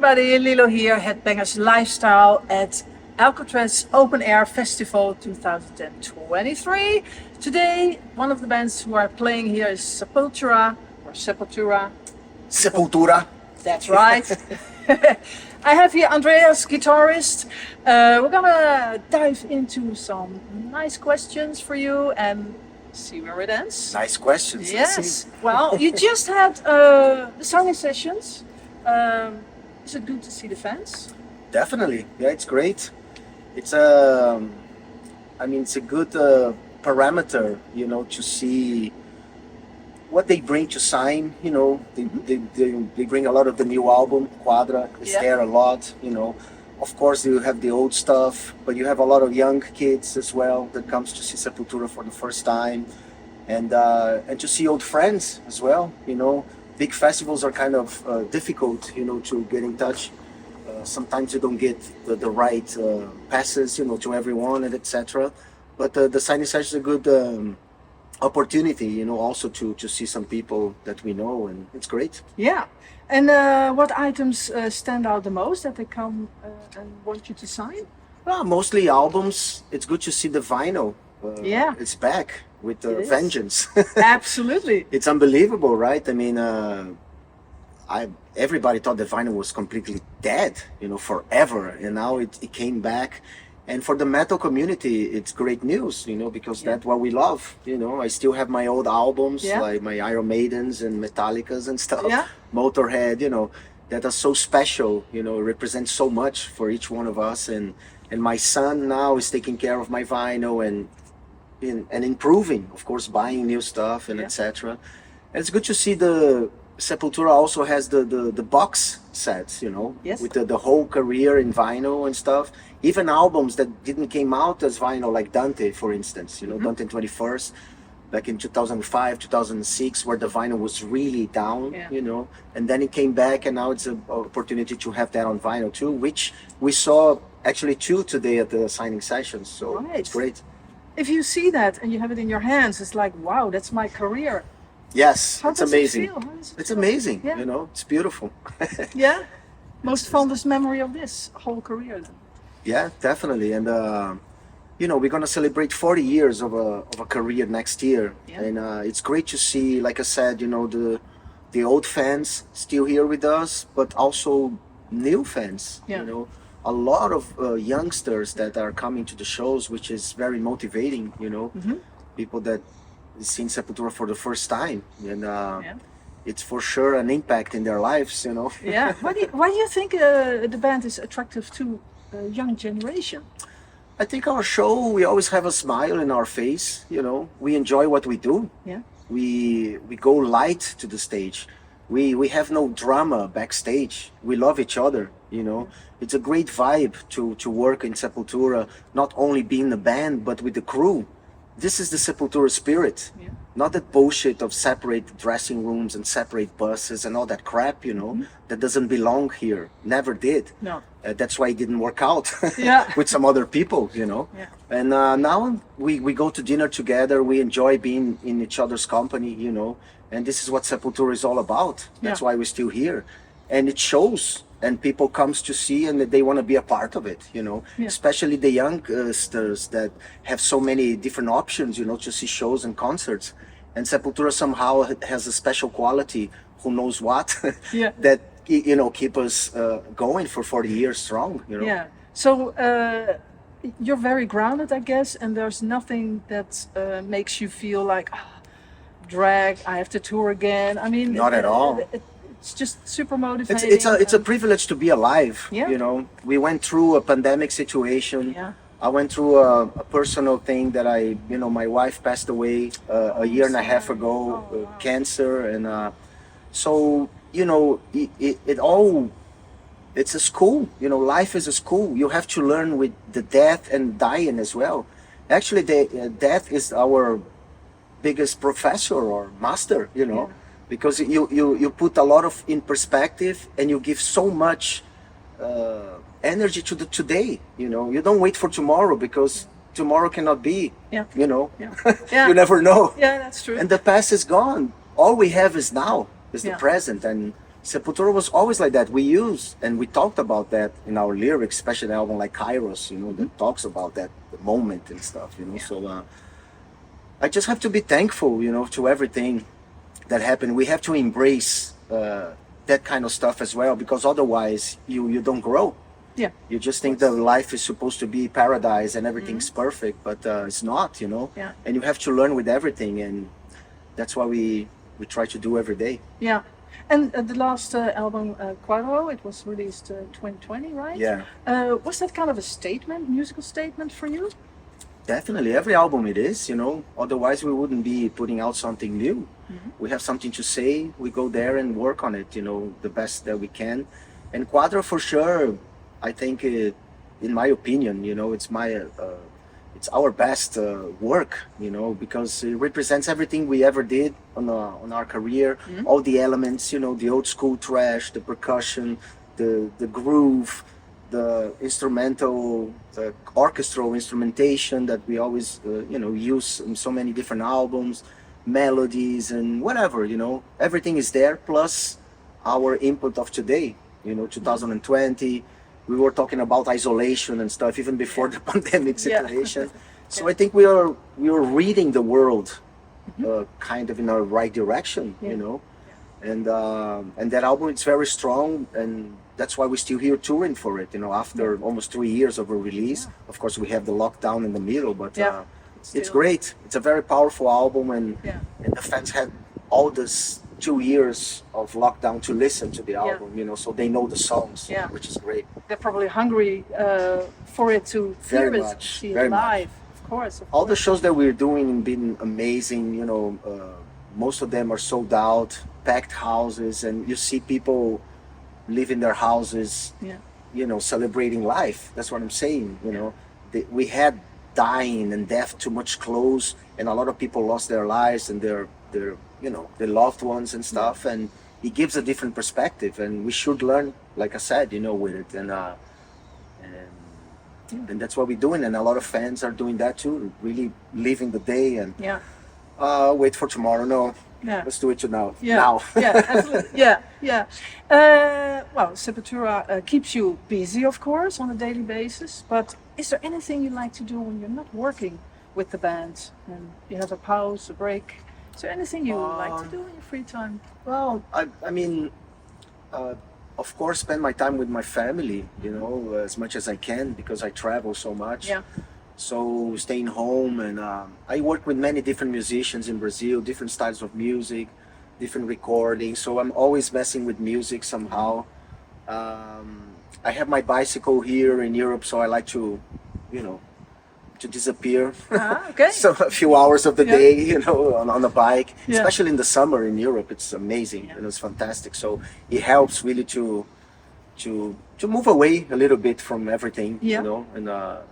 everybody, Lilo here, HeadBangers LifeStyle at Alcatraz Open Air Festival 2023. Today, one of the bands who are playing here is Sepultura, or Sepultura. Sepultura. That's right. I have here Andreas, guitarist. We're gonna dive into some nice questions for you and see where it ends. Nice questions. Yes. Well, you just had the singing sessions. Is it good to see the fans? Definitely. Yeah, it's great. It's it's a good parameter, to see what they bring to sign. They bring a lot of the new album. Quadra is there a lot. Of course, you have the old stuff, but you have a lot of young kids as well that comes to see Sepultura for the first time, and to see old friends as well. Big festivals are kind of difficult, to get in touch. Sometimes you don't get the right passes, to everyone, and etc. But the signing session is a good opportunity, also to see some people that we know, and it's great. Yeah. And what items stand out the most that they come and want you to sign? Well, mostly albums. It's good to see the vinyl. It's back with vengeance. Absolutely. It's unbelievable, right? I mean, everybody thought the vinyl was completely dead, forever, and now it came back. And for the metal community, it's great news, because that's what we love. I still have my old albums, like my Iron Maidens and Metallicas and stuff, Motorhead, that are so special, represent so much for each one of us. And my son now is taking care of my vinyl and improving, of course, buying new stuff and etc. And it's good to see the Sepultura also has the box sets, with the whole career in vinyl and stuff. Even albums that didn't came out as vinyl, like Dante, for instance, Dante and 21st, back in 2005, 2006, where the vinyl was really down, and then it came back, and now it's an opportunity to have that on vinyl too, which we saw actually two today at the signing sessions, so it's great. If you see that and you have it in your hands, it's like, wow, that's my career. Yes, How it's does amazing. It feel? How does it It's feel? amazing, it's beautiful. Yeah? Most fondest memory of this whole career then? Yeah, definitely. And we're gonna celebrate 40 years of a career next year, and it's great to see, like I said, the old fans still here with us, but also new fans. A lot of youngsters that are coming to the shows, which is very motivating. People that seen Sepultura for the first time, and it's for sure an impact in their lives. Yeah. Why do you think the band is attractive to a young generation? I think our show, we always have a smile in our face. We enjoy what we do. Yeah. We go light to the stage. We have no drama backstage. We love each other. It's a great vibe to work in Sepultura, not only being a band, but with the crew. This is the Sepultura spirit, not that bullshit of separate dressing rooms and separate buses and all that crap, that doesn't belong here. Never did. No. That's why it didn't work out with some other people, And now we go to dinner together. We enjoy being in each other's company, and this is what Sepultura is all about. That's why we're still here. And it shows, and people comes to see, and they want to be a part of it, especially the youngsters that have so many different options, to see shows and concerts. And Sepultura somehow has a special quality, who knows what, that, keep us going for 40 years strong, Yeah. So you're very grounded, I guess, and there's nothing that makes you feel like, drag, I have to tour again. I mean, not at all. It's just super motivating. It's a privilege to be alive. We went through a pandemic situation. I went through a personal thing that my wife passed away a year and a half ago, cancer, and so it all, it's a school. Life is a school. You have to learn with the death and dying as well. Actually, the death is our biggest professor or master. Because you put a lot of in perspective, and you give so much energy to the today. You don't wait for tomorrow, because tomorrow cannot be. You never know. Yeah, that's true. And the past is gone. All we have is now, is the present. And Sepultura was always like that. We used and we talked about that in our lyrics, especially an album like Kairos, you know, that talks about that moment and stuff, you know. So I just have to be thankful, you know, to everything that happened. We have to embrace that kind of stuff as well, because otherwise you don't grow. Yeah. You just think that life is supposed to be paradise and everything's perfect, but it's not, you know. Yeah. And you have to learn with everything, and that's what we try to do every day. Yeah. And the last album, Quadra, it was released 2020, right? Yeah. Was that kind of a statement, musical statement for you? Definitely, every album it is, you know. Otherwise, we wouldn't be putting out something new. We have something to say. We go there and work on it, you know, the best that we can. And Quadra, for sure, I think, in my opinion, you know, it's our best work, you know, because it represents everything we ever did on our career. All the elements, you know, the old school thrash, the percussion, the groove, the instrumental, the orchestral instrumentation that we always, you know, use in so many different albums, melodies and whatever, you know, everything is there, plus our input of today, you know, 2020. We were talking about isolation and stuff even before the pandemic situation. So I think we are reading the world kind of in a right direction, you know. And that album, it's very strong, and that's why we're still here touring for it, you know, after almost 3 years of a release. Of course, we have the lockdown in the middle, but it's great. It's a very powerful album, and the fans had all this 2 years of lockdown to listen to the album, you know, so they know the songs, which is great. They're probably hungry for it to hear it, see it live, of course. All the shows that we're doing have been amazing, you know. Most of them are sold out, packed houses, and you see people leaving their houses, you know, celebrating life. That's what I'm saying, you know. We had dying and death too much close, and a lot of people lost their lives and their you know, their loved ones and stuff, and it gives a different perspective, and we should learn, like I said, you know, with it, and that's what we're doing, and a lot of fans are doing that too, really living the day, and wait for tomorrow. No, let's do it now. Now. Absolutely. Well, Sepultura keeps you busy, of course, on a daily basis, but is there anything you like to do when you're not working with the band and you have a pause, a break? Is there anything you like to do in your free time? Well, I mean, of course, spend my time with my family, you know, as much as I can, because I travel so much. So staying home, and I work with many different musicians in Brazil, different styles of music, different recordings. So I'm always messing with music somehow. I have my bicycle here in Europe, so I like to, you know, to disappear. So a few hours of the day, you know, on a bike, especially in the summer in Europe. It's amazing, and it's fantastic. So it helps really to move away a little bit from everything, you know, and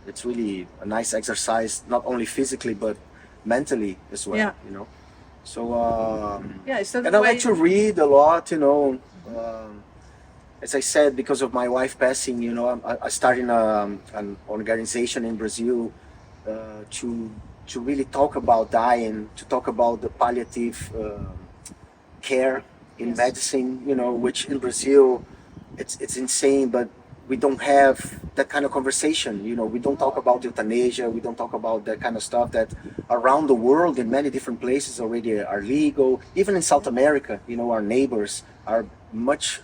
it's really a nice exercise, not only physically but mentally as well, you know. So and I like to read a lot, you know. As I said, because of my wife passing, you know, I started an organization in Brazil to really talk about dying, to talk about the palliative care in medicine, you know, which in Brazil it's insane, but we don't have that kind of conversation, you know. We don't talk about euthanasia, we don't talk about that kind of stuff that around the world in many different places already are legal. Even in South America, you know, our neighbors are much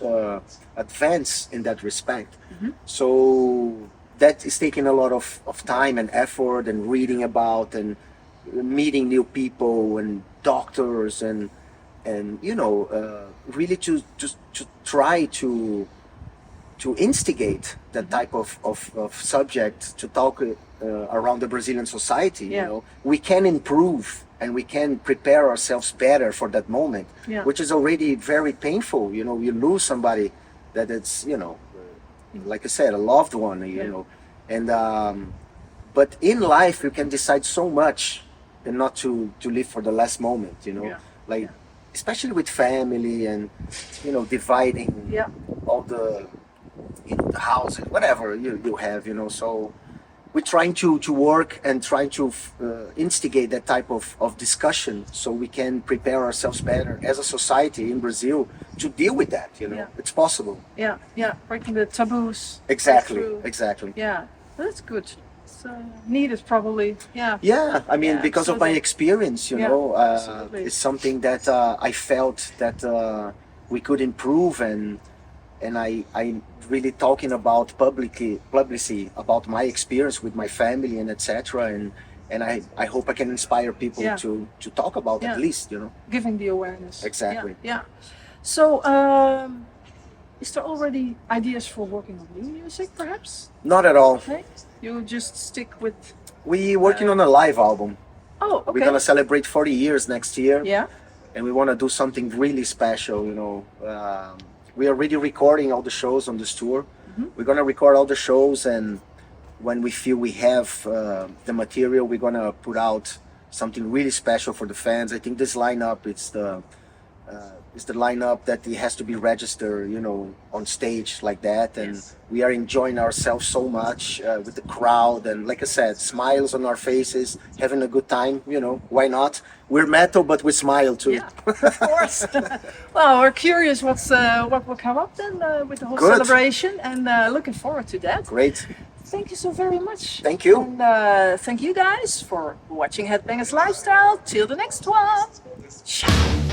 advanced in that respect. So that is taking a lot of time and effort, and reading about and meeting new people and doctors, and you know, really to try to instigate that type of subject, to talk around the Brazilian society. You know, we can improve and we can prepare ourselves better for that moment, which is already very painful. You know, you lose somebody that it's, you know, like I said, a loved one, you know, and but in life you can decide so much and not to live for the last moment, you know, like especially with family, and you know, dividing all the, you know, the house and whatever you have, you know. So we're trying to work and trying to instigate that type of discussion so we can prepare ourselves better as a society in Brazil to deal with that. You know, Yeah. it's possible. Yeah, yeah, breaking the taboos. Exactly, Through. exactly. Yeah, that's good. It's needed probably. Yeah. Yeah, I mean, Yeah, because of my absolutely. experience, you Yeah, know, absolutely. it's something that I felt that we could improve, and I really talking about publicity about my experience with my family and etc. And I hope I can inspire people Yeah. to talk about Yeah. at least, you know. Giving the awareness. Exactly. Yeah. Yeah. So, is there already ideas for working on new music, perhaps? Not at all. Okay. You just stick with. We working on a live album. Oh, okay. We're gonna celebrate 40 years next year. Yeah. And we want to do something really special, you know. We are already recording all the shows on this tour. We're gonna record all the shows, and when we feel we have the material, we're gonna put out something really special for the fans. I think this lineup is the lineup that it has to be registered, you know, on stage like that. And Yes. we are enjoying ourselves so much with the crowd, and like I said, smiles on our faces, having a good time. You know, why not? We're metal, but we smile too. Yeah, of course. Well, we're curious what will come up then with the whole Good. celebration, and looking forward to that. Great. Thank you so very much. Thank you. And thank you guys for watching Headbangers Lifestyle. Till the next one. Ciao.